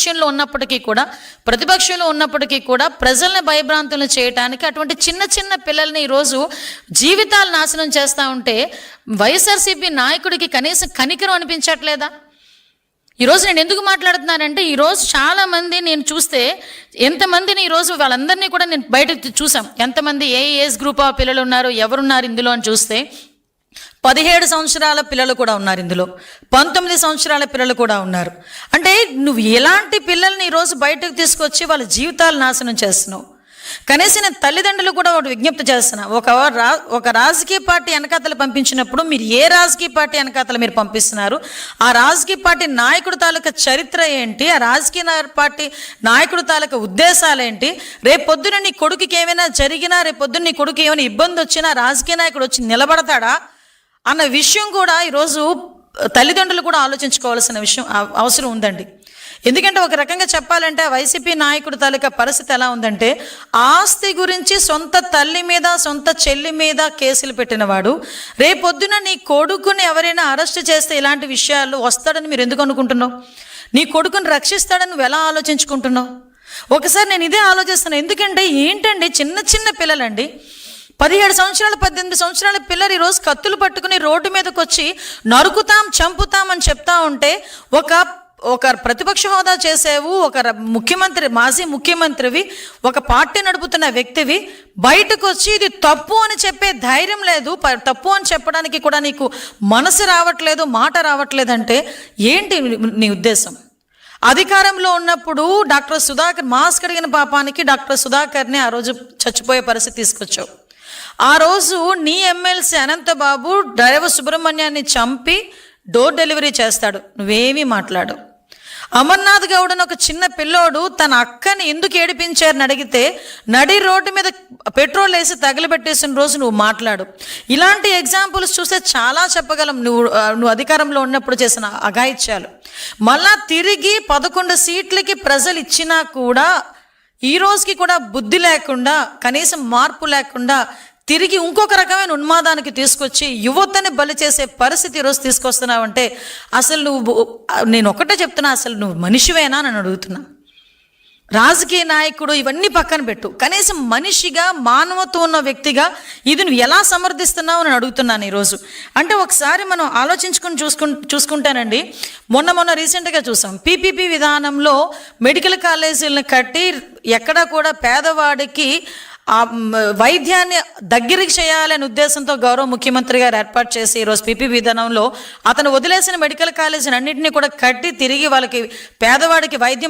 అపోజిషన్లో ఉన్నప్పటికీ కూడా, ప్రతిపక్షంలో ఉన్నప్పటికీ కూడా ప్రజల్ని భయభ్రాంతులను చేయడానికి అటువంటి చిన్న చిన్న పిల్లల్ని ఈరోజు జీవితాలు నాశనం చేస్తూ ఉంటే వైఎస్ఆర్సీపీ నాయకుడికి కనీసం కనికరం అనిపించట్లేదా? ఈరోజు నేను ఎందుకు మాట్లాడుతున్నానంటే, ఈరోజు చాలామంది నేను చూస్తే ఎంతమందిని ఈరోజు వాళ్ళందరినీ కూడా నేను బయట చూసాం. ఎంతమంది ఏ ఏజ్ గ్రూప్ ఆఫ్ పిల్లలు ఉన్నారు, ఎవరున్నారు ఇందులో అని చూస్తే 17 సంవత్సరాల పిల్లలు కూడా ఉన్నారు, ఇందులో 19 సంవత్సరాల పిల్లలు కూడా ఉన్నారు. అంటే నువ్వు ఎలాంటి పిల్లల్ని ఈరోజు బయటకు తీసుకొచ్చి వాళ్ళ జీవితాలు నాశనం చేస్తున్నావు? కనీసం నేను తల్లిదండ్రులు కూడా ఒకటి విజ్ఞప్తి చేస్తున్నా, ఒక రాజకీయ పార్టీ వెనకాతలు పంపించినప్పుడు మీరు ఏ రాజకీయ పార్టీ వెనకాతలు మీరు పంపిస్తున్నారు, ఆ రాజకీయ పార్టీ నాయకుడి తాలూకా చరిత్ర ఏంటి, ఆ రాజకీయ పార్టీ నాయకుడి తాలూకా ఉద్దేశాలు ఏంటి, రేపొద్దున నీ కొడుకుకి ఏమైనా జరిగినా, రేపొద్దున నీ కొడుకు ఏమైనా ఇబ్బంది వచ్చినా రాజకీయ నాయకుడు వచ్చి నిలబడతాడా అన్న విషయం కూడా ఈరోజు తల్లిదండ్రులు కూడా ఆలోచించుకోవాల్సిన విషయం అవసరం ఉందండి. ఎందుకంటే ఒక రకంగా చెప్పాలంటే వైసీపీ నాయకుడి తాలూకా పరిస్థితి ఎలా ఉందంటే, ఆస్తి గురించి సొంత తల్లి మీద సొంత చెల్లి మీద కేసులు పెట్టినవాడు రేపొద్దున నీ కొడుకుని ఎవరైనా అరెస్ట్ చేస్తే ఇలాంటి విషయాలు వస్తాడని మీరు ఎందుకు అనుకుంటున్నావు? నీ కొడుకుని రక్షిస్తాడని నువ్వు ఎలా ఆలోచించుకుంటున్నావు? ఒకసారి నేను ఇదే ఆలోచిస్తున్నాను. ఎందుకంటే ఏంటండి, చిన్న చిన్న పిల్లలండి, 17 సంవత్సరాలు 18 సంవత్సరాల పిల్లలు ఈరోజు కత్తులు పట్టుకుని రోడ్డు మీదకి వచ్చి నరుకుతాం చంపుతాం అని చెప్తా ఉంటే, ఒక ప్రతిపక్ష హోదా చేసేవు, ఒక ముఖ్యమంత్రి, మాజీ ముఖ్యమంత్రివి, ఒక పార్టీ నడుపుతున్న వ్యక్తివి బయటకు వచ్చి ఇది తప్పు అని చెప్పే ధైర్యం లేదు, తప్పు అని చెప్పడానికి కూడా నీకు మనసు రావట్లేదు, మాట రావట్లేదంటే ఏంటి నీ ఉద్దేశం? అధికారంలో ఉన్నప్పుడు డాక్టర్ సుధాకర్ మాస్క్ అడిగిన పాపానికి డాక్టర్ సుధాకర్ని ఆ రోజు చచ్చిపోయే పరిస్థితి తీసుకొచ్చావు. ఆ రోజు నీ ఎమ్మెల్సీ అనంతబాబు డ్రైవర్ సుబ్రహ్మణ్యాన్ని చంపి డోర్ డెలివరీ చేస్తాడు, నువ్వేమీ మాట్లాడు. అమర్నాథ్ గౌడ్ అని ఒక చిన్న పిల్లోడు తన అక్కని ఎందుకు ఏడిపించారని అడిగితే నడి రోడ్డు మీద పెట్రోల్ వేసి తగిలిపెట్టేసిన రోజు నువ్వు మాట్లాడు. ఇలాంటి ఎగ్జాంపుల్స్ చూస్తే చాలా చెప్పగలం. నువ్వు అధికారంలో ఉన్నప్పుడు చేసిన అఘాయిత్యాలు మళ్ళా తిరిగి 11 సీట్లకి ప్రజలు ఇచ్చినా కూడా ఈ రోజుకి కూడా బుద్ధి లేకుండా, కనీసం మార్పు లేకుండా తిరిగి ఇంకొక రకమైన ఉన్మాదానికి తీసుకొచ్చి యువతని బలి చేసే పరిస్థితి ఈరోజు తీసుకొస్తున్నావంటే అసలు నేను ఒకటే చెప్తున్నా, అసలు నువ్వు మనిషివేనా అని అడుగుతున్నా. రాజకీయ నాయకుడు ఇవన్నీ పక్కన పెట్టు, కనీసం మనిషిగా మానవత్వం ఉన్న వ్యక్తిగా ఇది నువ్వు ఎలా సమర్థిస్తున్నావు అని అడుగుతున్నాను ఈరోజు. అంటే ఒకసారి మనం ఆలోచించుకుని చూసుకుంటానండి. మొన్న రీసెంట్గా చూసాం, పీపీపీ విధానంలో మెడికల్ కాలేజీలను కట్టి ఎక్కడా కూడా పేదవాడికి ఆ వైద్యాన్ని దగ్గరికి చేయాలనే ఉద్దేశంతో గౌరవ ముఖ్యమంత్రి గారు ఏర్పాటు చేసి ఈరోజు పీపీ విధానంలో అతను వదిలేసిన మెడికల్ కాలేజీని అన్నింటినీ కూడా కట్టి తిరిగి వాళ్ళకి పేదవాడికి వైద్యం